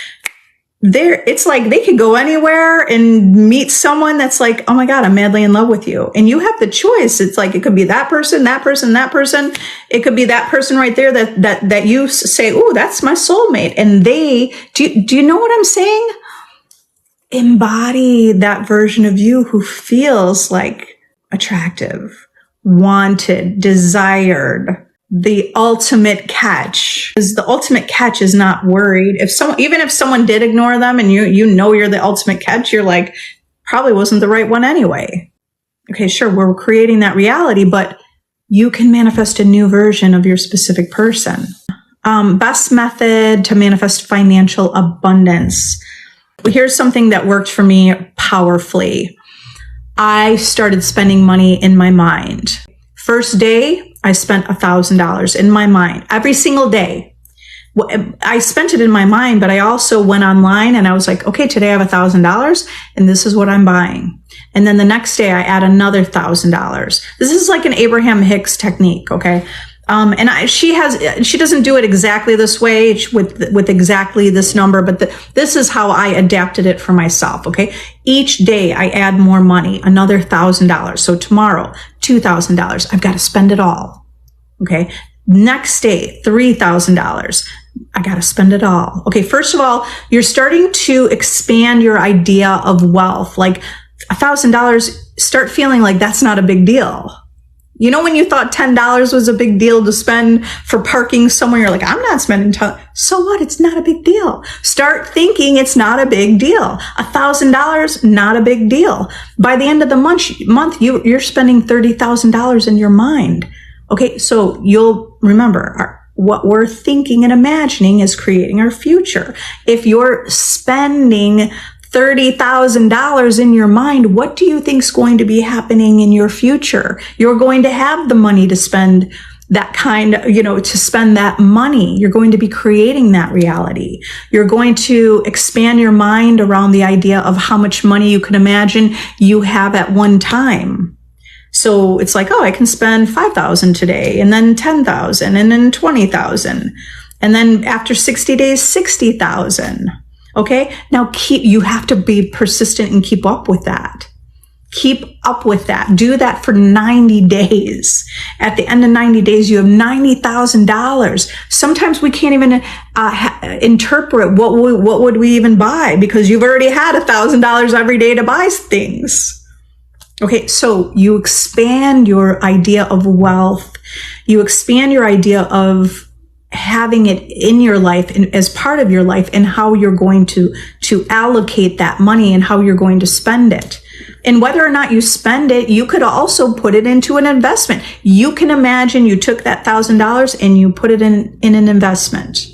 [SPEAKER 1] it's like they could go anywhere and meet someone that's like, oh my God, I'm madly in love with you. And you have the choice. It's like, it could be that person, that person, that person. It could be that person right there that you say, oh, that's my soulmate. And do you know what I'm saying? Embody that version of you who feels like attractive, wanted, desired, the ultimate catch. Because the ultimate catch is not worried. Even if someone did ignore them and you know you're the ultimate catch, you're like, probably wasn't the right one anyway. Okay, sure, we're creating that reality, but you can manifest a new version of your specific person. Best method to manifest financial abundance. Here's something that worked for me powerfully. I started spending money in my mind. First day, I spent $1,000 in my mind every single day. I spent it in my mind, but I also went online and I was like, okay, today I have $1,000 and this is what I'm buying. And then the next day I add another $1,000. This is like an Abraham Hicks technique, okay? She doesn't do it exactly this way with exactly this number, but this is how I adapted it for myself. Okay. Each day I add more money, another $1,000. So tomorrow, $2,000. I've got to spend it all. Okay. Next day, $3,000. I got to spend it all. Okay. First of all, you're starting to expand your idea of wealth. Like $1,000, start feeling like that's not a big deal. You know, when you thought $10 was a big deal to spend for parking somewhere, you're like, I'm not spending $10. So what? It's not a big deal. Start thinking it's not a big deal. $1,000, not a big deal. By the end of the month, you're spending $30,000 in your mind. Okay, so you'll remember what we're thinking and imagining is creating our future. If you're spending $30,000 in your mind, what do you think is going to be happening in your future? You're going to have the money to spend that to spend that money. You're going to be creating that reality. You're going to expand your mind around the idea of how much money you can imagine you have at one time. So it's like, oh, I can spend $5,000 today, and then $10,000, and then $20,000. And then after 60 days, $60,000. Okay. Now you have to be persistent and keep up with that. Keep up with that. Do that for 90 days. At the end of 90 days, you have $90,000. Sometimes we can't even interpret what would we even buy, because you've already had $1,000 every day to buy things. Okay. So you expand your idea of wealth. You expand your idea of having it in your life and as part of your life, and how you're going to allocate that money and how you're going to spend it. And whether or not you spend it, you could also put it into an investment. You can imagine you took that $1,000 and you put it in an investment.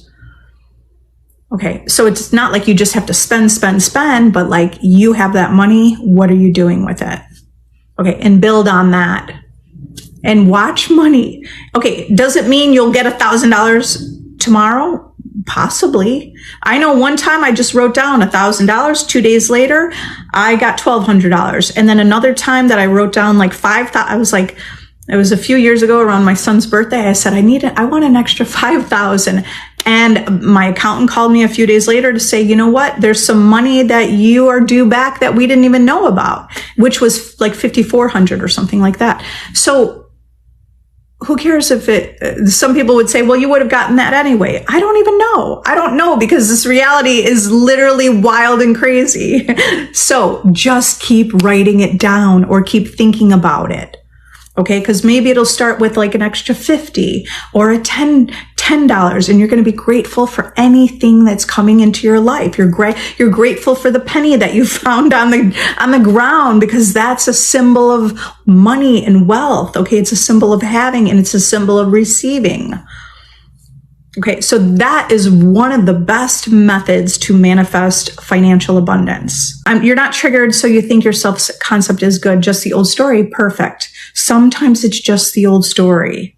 [SPEAKER 1] Okay. So it's not like you just have to spend, but like you have that money. What are you doing with it? Okay. And build on that. And watch money. Okay, does it mean you'll get $1,000 tomorrow? Possibly. I know one time I just wrote down $1,000. 2 days later, I got $1,200. And then another time that I wrote down like $5,000. I was like, it was a few years ago around my son's birthday. I said, I want an extra $5,000. And my accountant called me a few days later to say, you know what? There's some money that you are due back that we didn't even know about, which was like $5,400 or something like that. So who cares if some people would say, well, you would have gotten that anyway. I don't even know. I don't know, because this reality is literally wild and crazy. So just keep writing it down or keep thinking about it. Okay. Because maybe it'll start with like an extra $50 or a $10, and you're going to be grateful for anything that's coming into your life. You're grateful for the penny that you found on the ground, because that's a symbol of money and wealth. Okay. It's a symbol of having, and it's a symbol of receiving. Okay. So that is one of the best methods to manifest financial abundance. You're not triggered, so you think your self-concept is good. Just the old story. Perfect. Sometimes it's just the old story.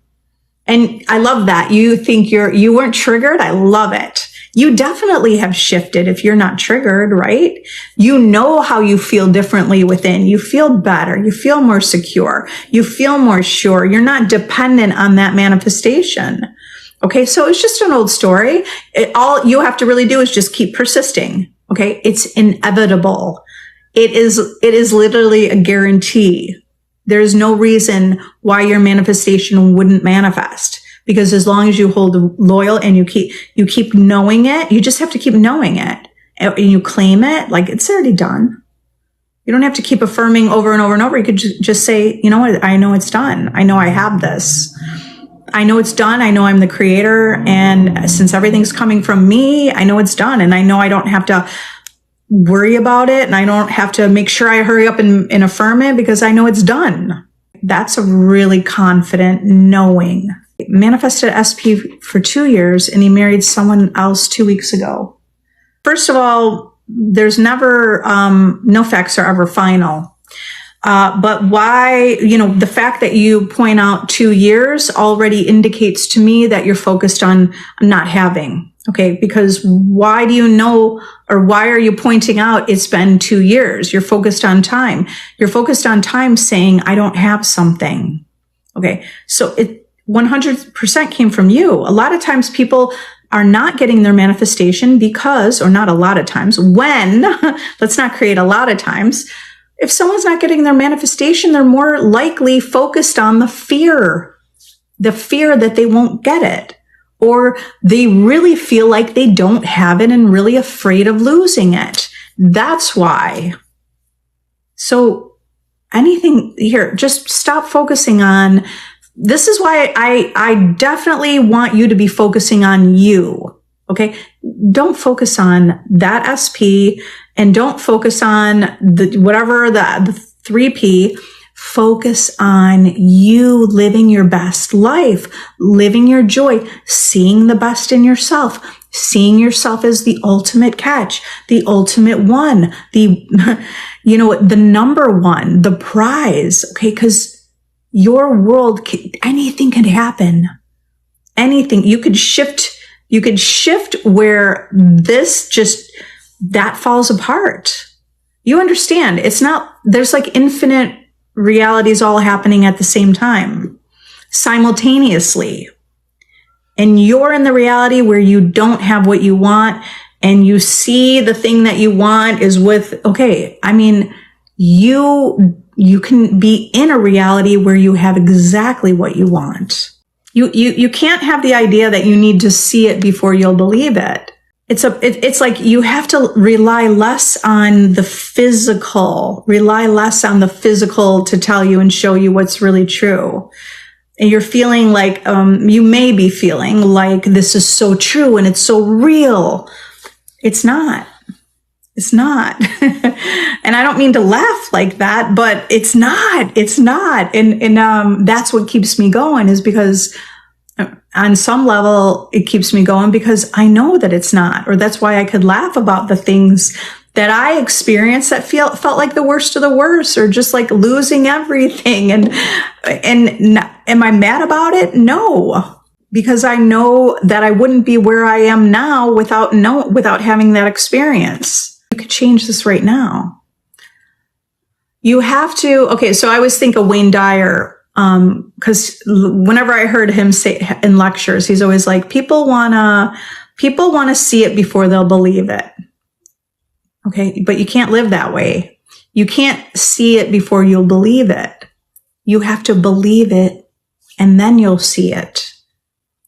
[SPEAKER 1] And I love that. You think you weren't triggered. I love it. You definitely have shifted if you're not triggered, right? You know how you feel differently within. You feel better. You feel more secure. You feel more sure. You're not dependent on that manifestation. Okay. So it's just an old story. All you have to really do is just keep persisting. Okay. It's inevitable. It is literally a guarantee. There's no reason why your manifestation wouldn't manifest, because as long as you hold loyal and you keep knowing it, you just have to keep knowing it, and you claim it like it's already done. You don't have to keep affirming over and over and over. You could just say, you know what? I know it's done. I know I have this. I know it's done. I know I'm the creator. And since everything's coming from me, I know it's done. And I know I don't have to worry about it, and I don't have to make sure I hurry up and affirm it, because I know it's done. That's a really confident knowing. Manifested SP for 2 years, and he married someone else 2 weeks ago. First of all, there's never, no facts are ever final. But why, the fact that you point out 2 years already indicates to me that you're focused on not having. Okay. Because why do you know, or why are you pointing out it's been 2 years? You're focused on time. You're focused on time saying, I don't have something. Okay. So it 100% came from you. A lot of times people are not getting their manifestation because, or not a lot of times, when, let's not create a lot of times. If someone's not getting their manifestation, they're more likely focused on the fear that they won't get it. Or they really feel like they don't have it and really afraid of losing it. That's why. So anything here, just stop focusing on, this is why I definitely want you to be focusing on you. Okay. Don't focus on that SP, and don't focus on the 3P. Focus on you living your best life, living your joy, seeing the best in yourself, seeing yourself as the ultimate catch, the ultimate one, the number one, the prize. Okay. Because your world, anything can happen. Anything. You could shift where that falls apart. You understand. It's not, there's like infinite realities all happening at the same time, simultaneously. And you're in the reality where you don't have what you want, and you see the thing that you want is you can be in a reality where you have exactly what you want. You can't have the idea that you need to see it before you'll believe it. It's like you have to rely less on the physical to tell you and show you what's really true. And you're feeling like, you may be feeling like this is so true and it's so real. It's not. And I don't mean to laugh like that, but it's not. And that's what keeps me going, is because on some level, it keeps me going because I know that it's not, or that's why I could laugh about the things that I experienced that felt like the worst of the worst, or just like losing everything. And am I mad about it? No, because I know that I wouldn't be where I am now without having that experience. You could change this right now. You have to. Okay. So I always think of Wayne Dyer. Cause whenever I heard him say in lectures, he's always like, people want to see it before they'll believe it. Okay. But you can't live that way. You can't see it before you'll believe it. You have to believe it and then you'll see it.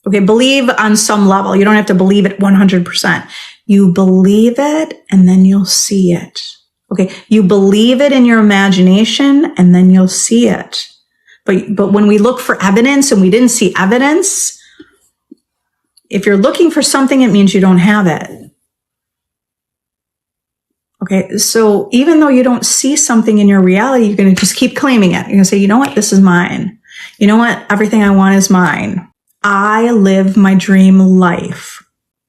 [SPEAKER 1] Okay. Believe on some level. You don't have to believe it 100%. You believe it and then you'll see it. Okay. You believe it in your imagination and then you'll see it. But when we look for evidence and we didn't see evidence, if you're looking for something, it means you don't have it. Okay, so even though you don't see something in your reality, you're going to just keep claiming it. You're going to say, you know what, this is mine. You know what, everything I want is mine. I live my dream life.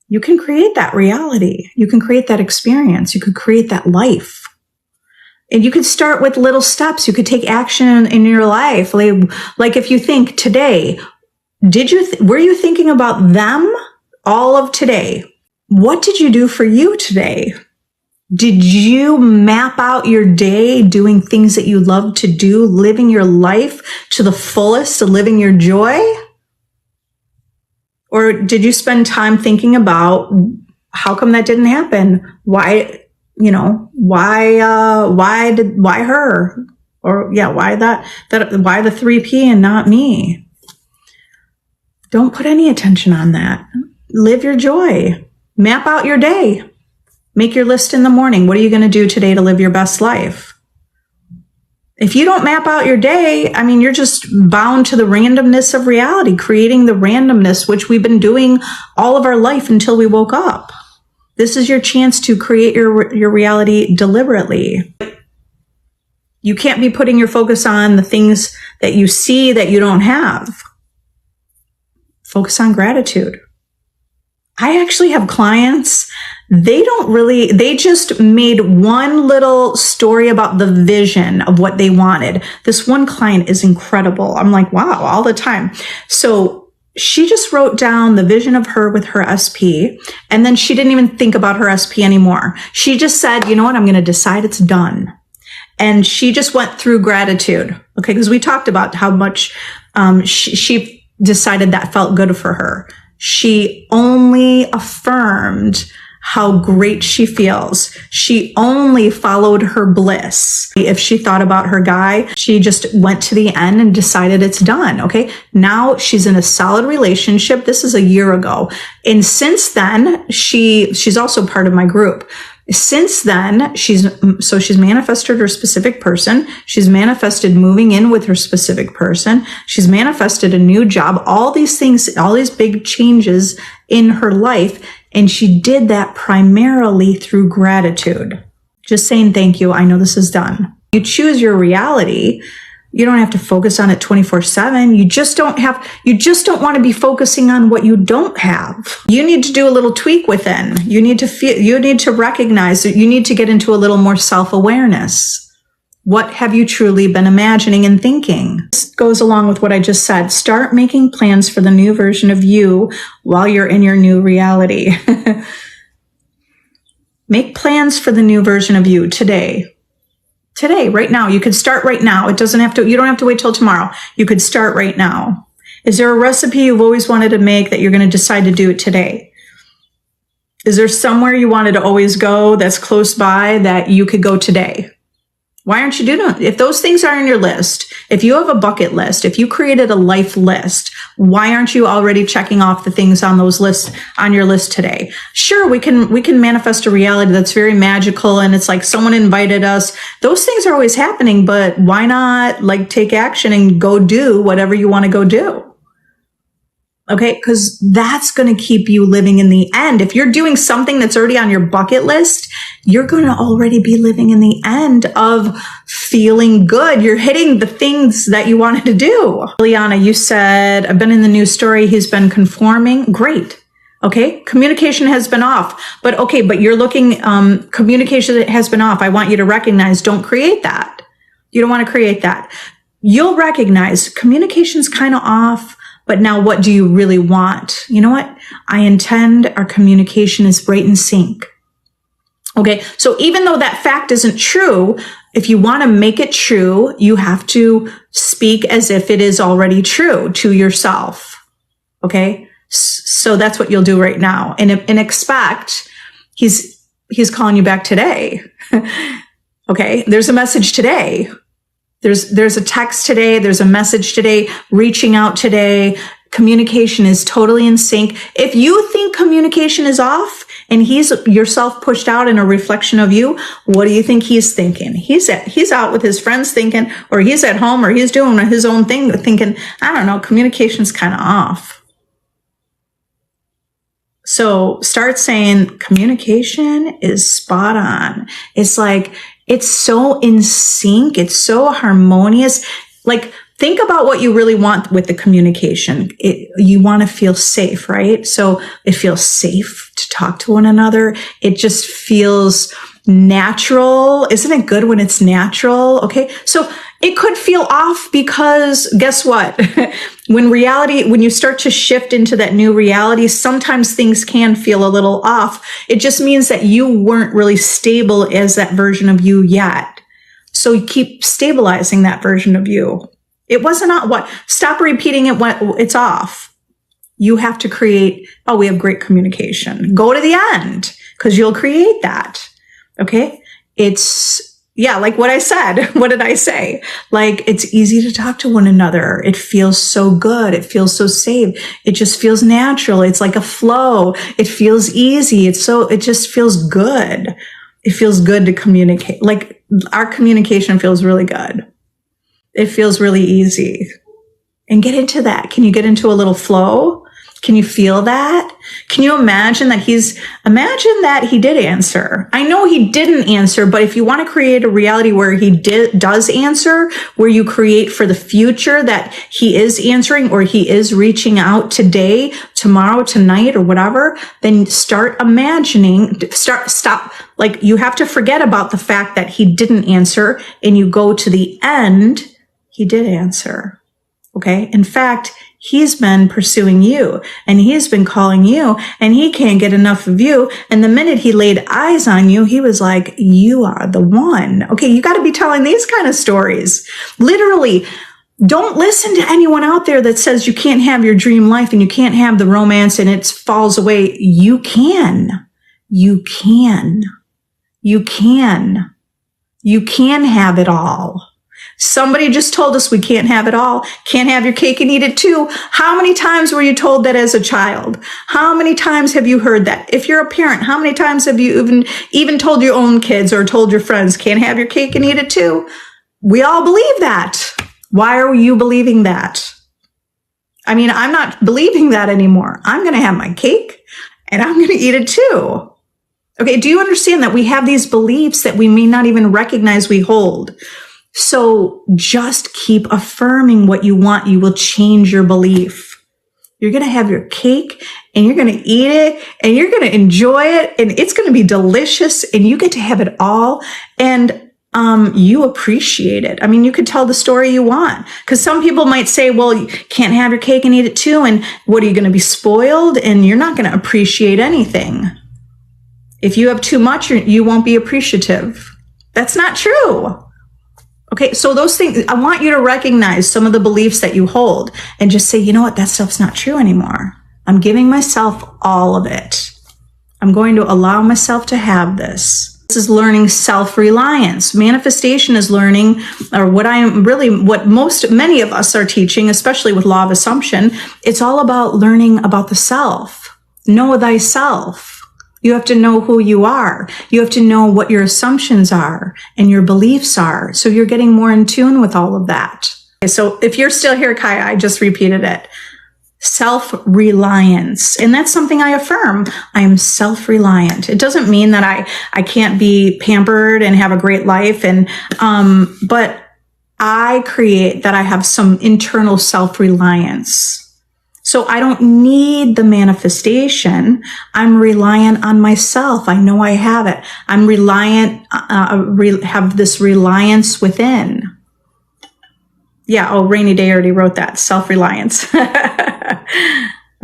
[SPEAKER 1] You can create that reality. You can create that experience. You could create that life. And you could start with little steps. You could take action in your life. Like if you think today, were you thinking about them all of today? What did you do for you today? Did you map out your day doing things that you love to do, living your life to the fullest, living your joy? Or did you spend time thinking about how come that didn't happen? Why her? Or why why the 3P and not me? Don't put any attention on that. Live your joy. Map out your day. Make your list in the morning. What are you going to do today to live your best life? If you don't map out your day, you're just bound to the randomness of reality, creating the randomness, which we've been doing all of our life until we woke up. This is your chance to create your reality deliberately. You can't be putting your focus on the things that you see that you don't have. Focus on gratitude. I actually have clients, they just made one little story about the vision of what they wanted. This one client is incredible. I'm like, wow, all the time. So she just wrote down the vision of her with her SP, and then she didn't even think about her SP anymore. She just said, you know what, I'm going to decide it's done. And she just went through gratitude. Okay. Because we talked about how much, she decided that felt good for her. She only affirmed how great she feels. She only followed her bliss. If she thought about her guy, she just went to the end and decided it's done. Okay. Now she's in a solid relationship. This is a year ago. And since then, she's also part of my group. Since then, she's manifested her specific person. She's manifested moving in with her specific person. She's manifested a new job, all these things, all these big changes in her life. And she did that primarily through gratitude. Just saying, thank you. I know this is done. You choose your reality. You don't have to focus on it 24/7. You just don't want to be focusing on what you don't have. You need to do a little tweak within. You need to recognize that you need to get into a little more self-awareness. What have you truly been imagining and thinking? This goes along with what I just said. Start making plans for the new version of you while you're in your new reality. Make plans for the new version of you today. Today, right now. You could start right now. You don't have to wait till tomorrow. You could start right now. Is there a recipe you've always wanted to make that you're going to decide to do it today? Is there somewhere you wanted to always go that's close by that you could go today? Why aren't you doing it? If those things are on your list, if you have a bucket list, if you created a life list, why aren't you already checking off the things on those lists, on your list today? Sure, we can manifest a reality that's very magical and it's like someone invited us. Those things are always happening, but why not like take action and go do whatever you want to go do? Okay, because that's going to keep you living in the end. If you're doing something that's already on your bucket list, you're going to already be living in the end of feeling good. You're hitting the things that you wanted to do. Liana, you said, I've been in the news story. He's been conforming. Great. Okay, communication has been off. But you're looking, communication has been off. I want you to recognize, don't create that. You don't want to create that. You'll recognize communication's kind of off. But now what do you really want? You know what? I intend our communication is right in sync. Okay. So even though that fact isn't true, if you want to make it true, you have to speak as if it is already true to yourself. Okay. So that's what you'll do right now. And expect he's calling you back today. Okay. There's a message today. There's a text today. There's a message today, reaching out today. Communication is totally in sync. If you think communication is off and he's yourself pushed out in a reflection of you, what do you think he's thinking? He's out with his friends thinking, or he's at home, or he's doing his own thing thinking, I don't know, communication's kind of off. So start saying communication is spot on. It's like, it's so in sync. It's so harmonious. Like, think about what you really want with the communication. You want to feel safe, right? So it feels safe to talk to one another. It just feels natural. Isn't it good when it's natural? Okay. So it could feel off because guess what? When you start to shift into that new reality, sometimes things can feel a little off. It just means that you weren't really stable as that version of you yet. So you keep stabilizing that version of you. It wasn't what? Stop repeating it when it's off. You have to create, we have great communication. Go to the end because you'll create that. Okay. Like what I said. What did I say? Like, it's easy to talk to one another. It feels so good. It feels so safe. It just feels natural. It's like a flow. It feels easy. It just feels good. It feels good to communicate. Like, our communication feels really good. It feels really easy. And get into that. Can you get into a little flow? Can you feel that? Can you imagine that he did answer? I know he didn't answer, but if you want to create a reality where he does answer, where you create for the future that he is answering or he is reaching out today, tomorrow, tonight, or whatever, then start imagining, stop. Like, you have to forget about the fact that he didn't answer and you go to the end. He did answer. Okay. In fact, he's been pursuing you and he's been calling you and he can't get enough of you. And the minute he laid eyes on you, he was like, you are the one. Okay. You got to be telling these kind of stories. Literally, don't listen to anyone out there that says you can't have your dream life and you can't have the romance and it falls away. You can have it all. Somebody just told us we can't have it all. Can't have your cake and eat it too. How many times were you told that as a child? How many times have you heard that? If you're a parent, how many times have you even told your own kids or told your friends, can't have your cake and eat it too? We all believe that. Why are you believing that? I mean, I'm not believing that anymore. I'm going to have my cake and I'm going to eat it too. Okay. Do you understand that we have these beliefs that we may not even recognize we hold? So just keep affirming what you want. You will change your belief. You're going to have your cake and you're going to eat it and you're going to enjoy it and it's going to be delicious and you get to have it all. And you appreciate it. I mean, you could tell the story you want, because some people might say, well, you can't have your cake and eat it too. And what are you going to be spoiled? And you're not going to appreciate anything. If you have too much, you won't be appreciative. That's not true. Okay, so those things, I want you to recognize some of the beliefs that you hold and just say, you know what, that stuff's not true anymore. I'm giving myself all of it. I'm going to allow myself to have this. This is learning self-reliance. Manifestation is learning, or many of us are teaching, especially with law of assumption. It's all about learning about the self. Know thyself. You have to know who you are. You have to know what your assumptions are and your beliefs are. So you're getting more in tune with all of that. Okay, so if you're still here, Kaya, I just repeated it. Self-reliance. And that's something I affirm. I am self-reliant. It doesn't mean that I can't be pampered and have a great life. But I create that I have some internal self-reliance. So I don't need the manifestation. I'm reliant on myself. I know I have it. I'm reliant, have this reliance within. Yeah. Oh, Rainy Day already wrote that. Self-reliance.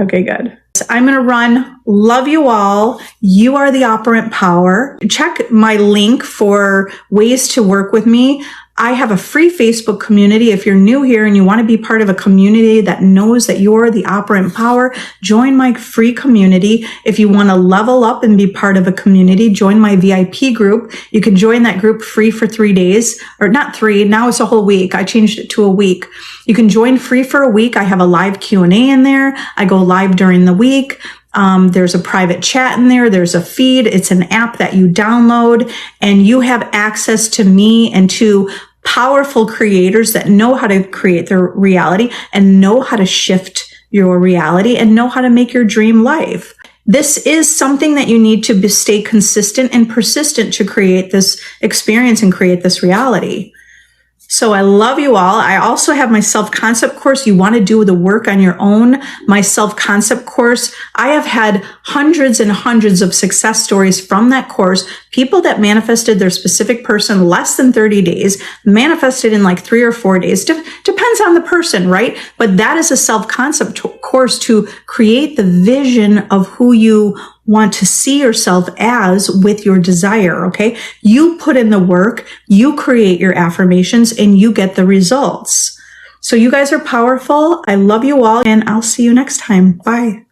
[SPEAKER 1] Okay, good. I'm going to run. Love you all. You are the operant power. Check my link for ways to work with me. I have a free Facebook community. If you're new here and you want to be part of a community that knows that you're the operant power, join my free community. If you want to level up and be part of a community, join my VIP group. You can join that group free for 3 days, or not 3. Now it's a whole week. I changed it to a week. You can join free for a week. I have a live Q&A in there. I go live during the week. There's a private chat in there. There's a feed. It's an app that you download and you have access to me and to powerful creators that know how to create their reality and know how to shift your reality and know how to make your dream life. This is something that you need to stay consistent and persistent to create this experience and create this reality. So I love you all. I also have my self-concept course. You want to do the work on your own. My self-concept course. I have had hundreds and hundreds of success stories from that course. People that manifested their specific person less than 30 days, manifested in like 3 or 4 days. Depends on the person, right? But that is a self-concept course to create the vision of who you want to see yourself as with your desire, okay? You put in the work, you create your affirmations, and you get the results. So you guys are powerful. I love you all, and I'll see you next time. Bye.